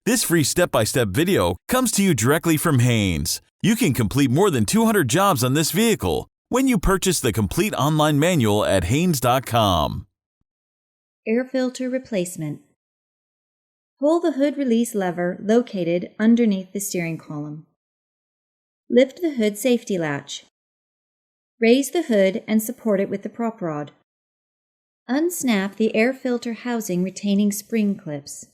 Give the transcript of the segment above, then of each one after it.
This free step-by-step video comes to you directly from Haynes. You can complete more than 200 jobs on this vehicle when you purchase the complete online manual at Haynes.com. Air filter replacement. Pull the hood release lever located underneath the steering column. Lift the hood safety latch. Raise the hood and support it with the prop rod. Unsnap the air filter housing retaining spring clips.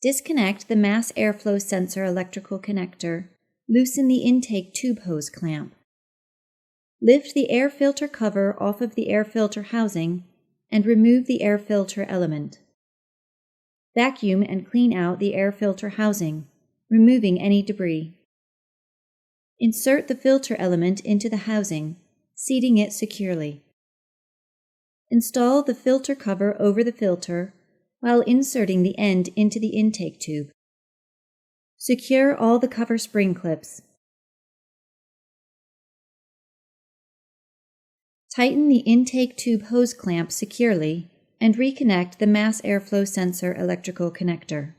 Disconnect the mass airflow sensor electrical connector. Loosen the intake tube hose clamp. Lift the air filter cover off of the air filter housing and remove the air filter element. Vacuum and clean out the air filter housing, removing any debris. Insert the filter element into the housing, seating it securely. Install the filter cover over the filter while inserting the end into the intake tube. Secure all the cover spring clips. Tighten the intake tube hose clamp securely and reconnect the mass airflow sensor electrical connector.